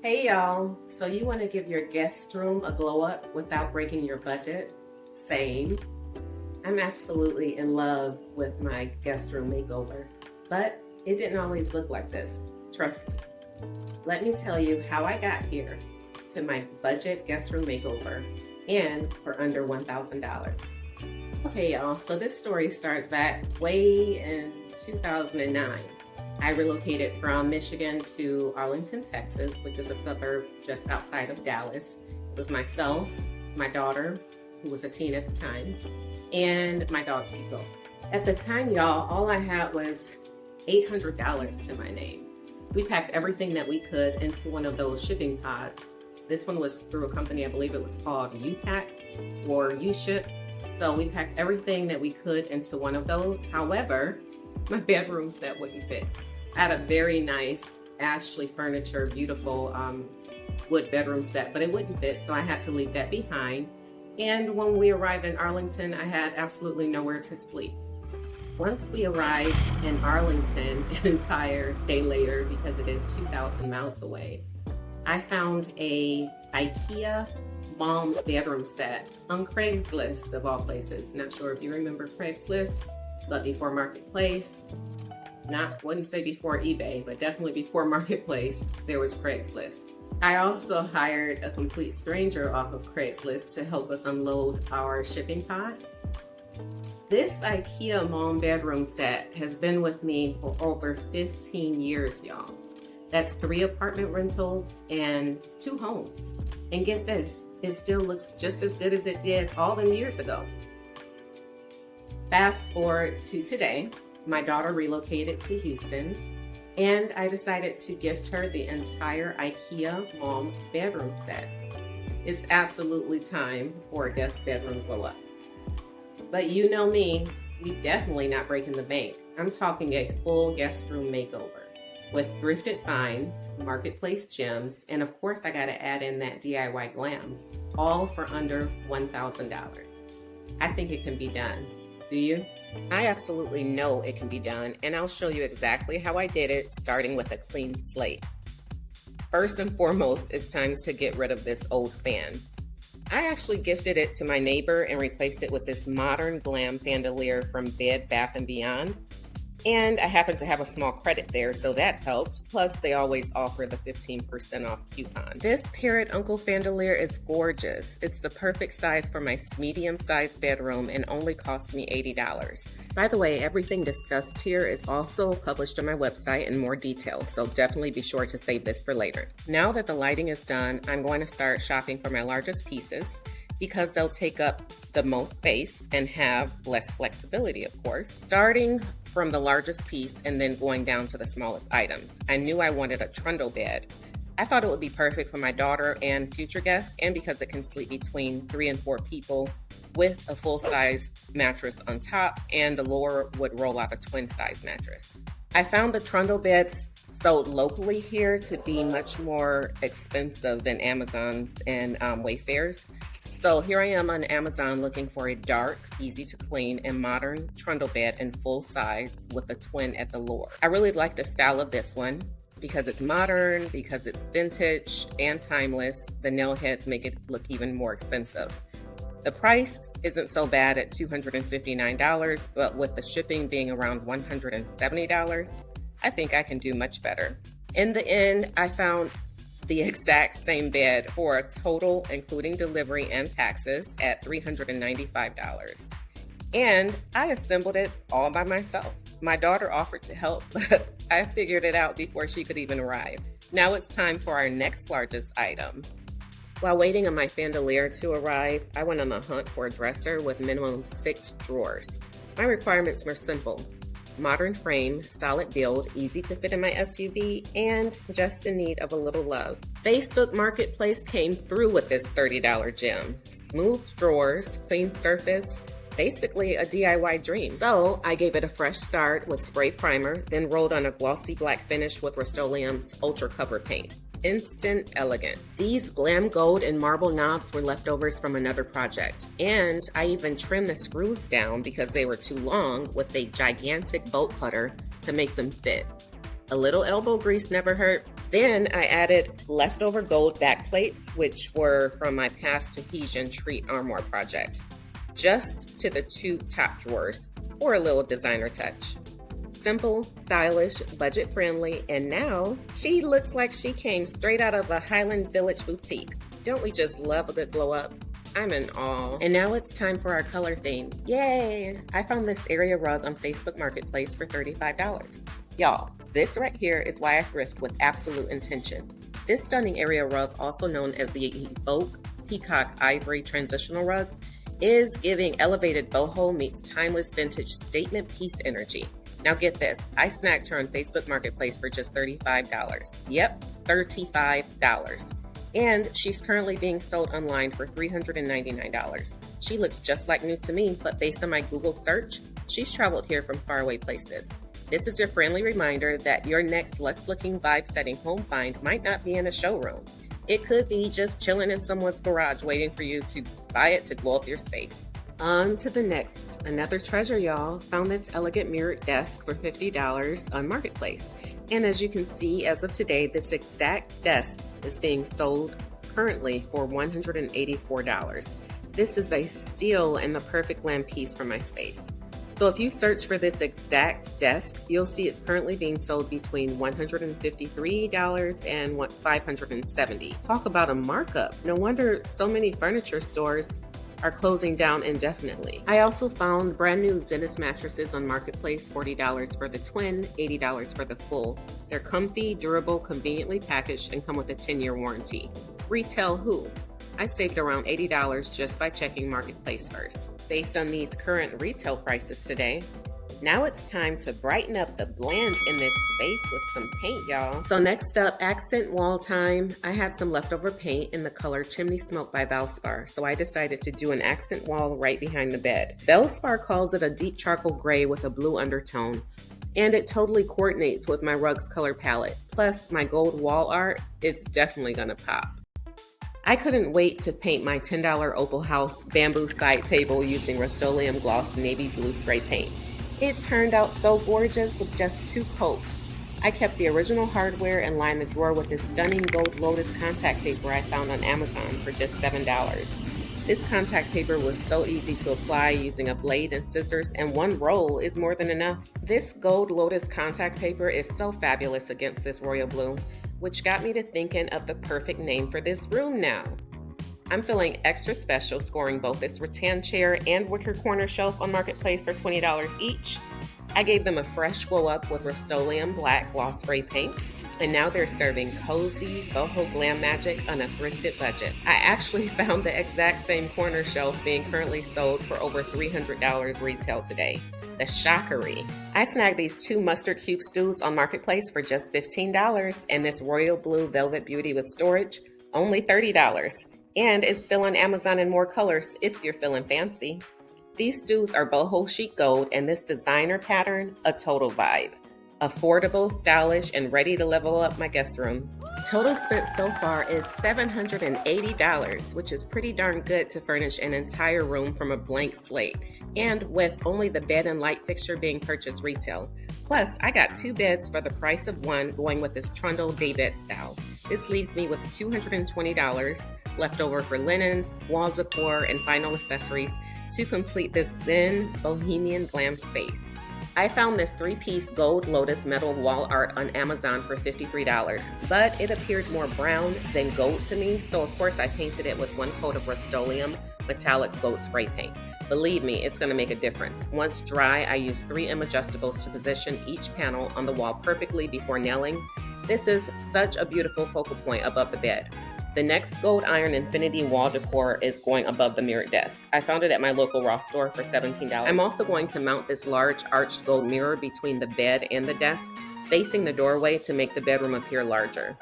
Hey y'all, so you want to give your guest room a glow up without breaking your budget? Same. I'm absolutely in love with my guest room makeover, but it didn't always look like this, trust me. Let me tell you how I got here to my budget guest room makeover and for under $1,000. Okay y'all, so this story starts back way in 2009. I relocated from Michigan to Arlington, Texas, which is a suburb just outside of Dallas. It was myself, my daughter, who was a teen at the time, and my dog, Pico. At the time, y'all, all I had was $800 to my name. We packed everything that we could into one of those shipping pods. This one was through a company, I believe it was called U-Pack or U-Ship. So we packed everything that we could into one of those. However, my bedroom set wouldn't fit. I had a very nice Ashley furniture, beautiful wood bedroom set, but it wouldn't fit, so I had to leave that behind. And when we arrived in Arlington, I had absolutely nowhere to sleep. Once we arrived in Arlington, an entire day later, because it is 2,000 miles away, I found a IKEA mom bedroom set on Craigslist, of all places. Not sure if you remember Craigslist, but before Marketplace, wouldn't say before eBay, but definitely before Marketplace, there was Craigslist. I also hired a complete stranger off of Craigslist to help us unload our shipping pod. This IKEA mom bedroom set has been with me for over 15 years, y'all. That's 3 apartment rentals and 2 homes. And get this, it still looks just as good as it did all them years ago. Fast forward to today, my daughter relocated to Houston, and I decided to gift her the entire IKEA mom bedroom set. It's absolutely time for a guest bedroom glow up. But you know me, we definitely not breaking the bank. I'm talking a full guest room makeover with thrifted finds, marketplace gems, and of course I gotta add in that DIY glam, all for under $1,000. I think it can be done. Do you? I absolutely know it can be done, and I'll show you exactly how I did it, starting with a clean slate. First and foremost, it's time to get rid of this old fan. I actually gifted it to my neighbor and replaced it with this modern glam chandelier from Bed Bath & Beyond. And I happen to have a small credit there, so that helped. Plus, they always offer the 15% off coupon. This parrot uncle chandelier is gorgeous. It's the perfect size for my medium-sized bedroom and only cost me $80. By the way, everything discussed here is also published on my website in more detail, so definitely be sure to save this for later. Now that the lighting is done, I'm going to start shopping for my largest pieces, because they'll take up the most space and have less flexibility, of course. Starting from the largest piece and then going down to the smallest items. I knew I wanted a trundle bed. I thought it would be perfect for my daughter and future guests, and because it can sleep between 3 and 4 people with a full-size mattress on top, and the lower would roll out a twin-size mattress. I found the trundle beds sold locally here to be much more expensive than Amazon's and Wayfair's. So here I am on Amazon looking for a dark, easy to clean, and modern trundle bed in full size with a twin at the lower. I really like the style of this one because it's modern, because it's vintage and timeless. The nail heads make it look even more expensive. The price isn't so bad at $259, but with the shipping being around $170, I think I can do much better. In the end, I found the exact same bed for a total, including delivery and taxes, at $395. And I assembled it all by myself. My daughter offered to help, but I figured it out before she could even arrive. Now it's time for our next largest item. While waiting on my chandelier to arrive, I went on a hunt for a dresser with minimum 6 drawers. My requirements were simple: modern frame, solid build, easy to fit in my SUV, and just in need of a little love. Facebook Marketplace came through with this $30 gem. Smooth drawers, clean surface, basically a DIY dream. So I gave it a fresh start with spray primer, then rolled on a glossy black finish with Rust-Oleum's Ultra Cover Paint. Instant elegance. These glam gold and marble knobs were leftovers from another project, and I even trimmed the screws down because they were too long with a gigantic bolt cutter to make them fit. A little elbow grease never hurt, Then I added leftover gold backplates, which were from my past Tahitian treat armoire project, just to the 2 top drawers for a little designer touch. Simple, stylish, budget-friendly, and now she looks like she came straight out of a Highland Village boutique. Don't we just love a good glow up? I'm in awe. And now it's time for our color theme. Yay! I found this area rug on Facebook Marketplace for $35. Y'all, this right here is why I thrift with absolute intention. This stunning area rug, also known as the Evoke Peacock Ivory Transitional Rug, is giving elevated boho meets timeless vintage statement piece energy. Now get this, I snagged her on Facebook Marketplace for just $35. Yep, $35. And she's currently being sold online for $399. She looks just like new to me, but based on my Google search, she's traveled here from faraway places. This is your friendly reminder that your next luxe-looking vibe-setting home find might not be in a showroom. It could be just chilling in someone's garage waiting for you to buy it to blow up your space. On to the next. Another treasure, y'all. Found this elegant mirrored desk for $50 on Marketplace. And as you can see, as of today, this exact desk is being sold currently for $184. This is a steal and the perfect glam piece for my space. So if you search for this exact desk, you'll see it's currently being sold between $153 and $570. Talk about a markup. No wonder so many furniture stores are closing down indefinitely. I also found brand new Zenith mattresses on Marketplace, $40 for the twin, $80 for the full. They're comfy, durable, conveniently packaged, and come with a 10-year warranty. Retail who? I saved around $80 just by checking Marketplace first. Based on these current retail prices today, now it's time to brighten up the blend in this space with some paint, y'all. So next up, accent wall time. I had some leftover paint in the color Chimney Smoke by Valspar, so I decided to do an accent wall right behind the bed. Valspar calls it a deep charcoal gray with a blue undertone, and it totally coordinates with my rug's color palette. Plus, my gold wall art is definitely gonna pop. I couldn't wait to paint my $10 Opal House bamboo side table using Rust-Oleum Gloss navy blue spray paint. It turned out so gorgeous with just 2 coats. I kept the original hardware and lined the drawer with this stunning gold Lotus contact paper I found on Amazon for just $7. This contact paper was so easy to apply using a blade and scissors, and 1 roll is more than enough. This gold Lotus contact paper is so fabulous against this royal blue, which got me to thinking of the perfect name for this room now. I'm feeling extra special scoring both this rattan chair and wicker corner shelf on Marketplace for $20 each. I gave them a fresh glow up with Rust-Oleum black gloss spray paint, and now they're serving cozy boho glam magic on a thrifted budget. I actually found the exact same corner shelf being currently sold for over $300 retail today. The shockery. I snagged these 2 mustard cube stools on Marketplace for just $15, and this royal blue velvet beauty with storage, only $30. And it's still on Amazon in more colors if you're feeling fancy. These stools are boho chic gold, and this designer pattern, a total vibe. Affordable, stylish, and ready to level up my guest room. Total spent so far is $780, which is pretty darn good to furnish an entire room from a blank slate, and with only the bed and light fixture being purchased retail. Plus, I got 2 beds for the price of 1 going with this Trundle Bed style. This leaves me with $220 left over for linens, wall decor, and final accessories to complete this zen bohemian glam space. I found this 3-piece gold Lotus metal wall art on Amazon for $53, but it appeared more brown than gold to me, so of course I painted it with 1 coat of Rust-Oleum metallic gold spray paint. Believe me, it's going to make a difference. Once dry, I used 3M adjustables to position each panel on the wall perfectly before nailing. This is such a beautiful focal point above the bed. The next gold iron infinity wall decor is going above the mirrored desk. I found it at my local Ross store for $17. I'm also going to mount this large arched gold mirror between the bed and the desk, facing the doorway to make the bedroom appear larger.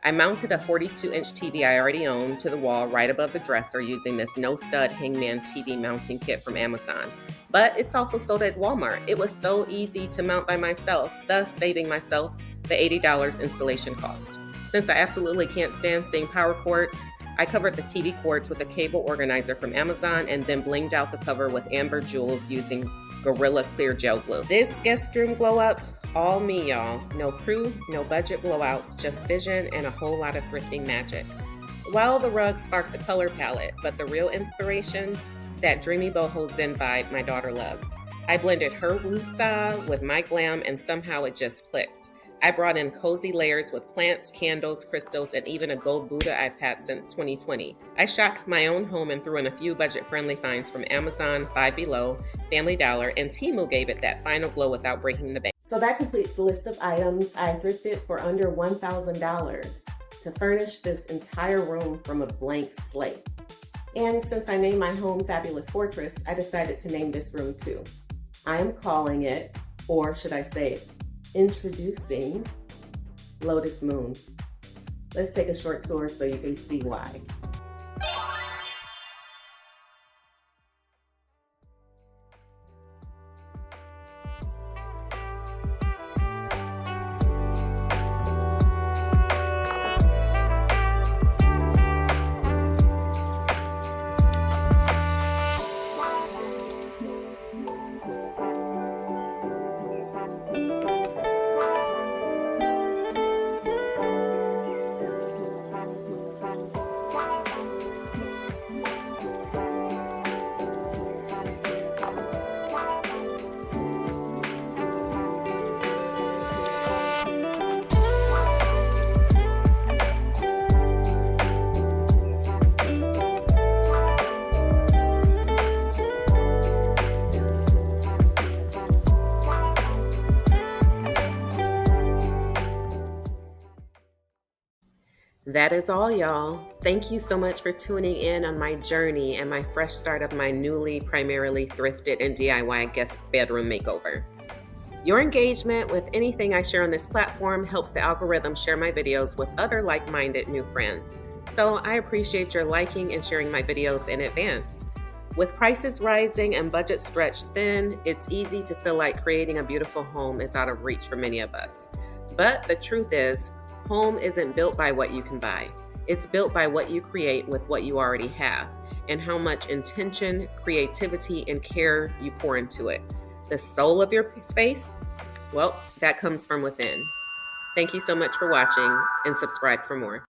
I mounted a 42-inch TV I already own to the wall right above the dresser using this no-stud Hangman TV mounting kit from Amazon. But it's also sold at Walmart. It was so easy to mount by myself, thus saving myself the $80 installation cost. Since I absolutely can't stand seeing power cords, I covered the TV cords with a cable organizer from Amazon and then blinged out the cover with amber jewels using Gorilla Clear Gel Glue. This guest room glow up, all me, y'all. No crew, no budget blowouts, just vision and a whole lot of thrifting magic. Well, the rug sparked the color palette, but the real inspiration, that dreamy boho zen vibe my daughter loves. I blended her woosah with my glam and somehow it just clicked. I brought in cozy layers with plants, candles, crystals, and even a gold Buddha I've had since 2020. I shopped my own home and threw in a few budget-friendly finds from Amazon, Five Below, Family Dollar, and Temu gave it that final glow without breaking the bank. So that completes the list of items I thrifted for under $1,000 to furnish this entire room from a blank slate. And since I named my home Fabulous Fortress, I decided to name this room too. I am calling it, or should I say, introducing Lotus Moon. Let's take a short tour so you can see why. That is all, y'all. Thank you so much for tuning in on my journey and my fresh start of my newly primarily thrifted and DIY guest bedroom makeover. Your engagement with anything I share on this platform helps the algorithm share my videos with other like-minded new friends. So I appreciate your liking and sharing my videos in advance. With prices rising and budgets stretched thin, it's easy to feel like creating a beautiful home is out of reach for many of us. But the truth is, home isn't built by what you can buy. It's built by what you create with what you already have and how much intention, creativity, and care you pour into it. The soul of your space, well, that comes from within. Thank you so much for watching and subscribe for more.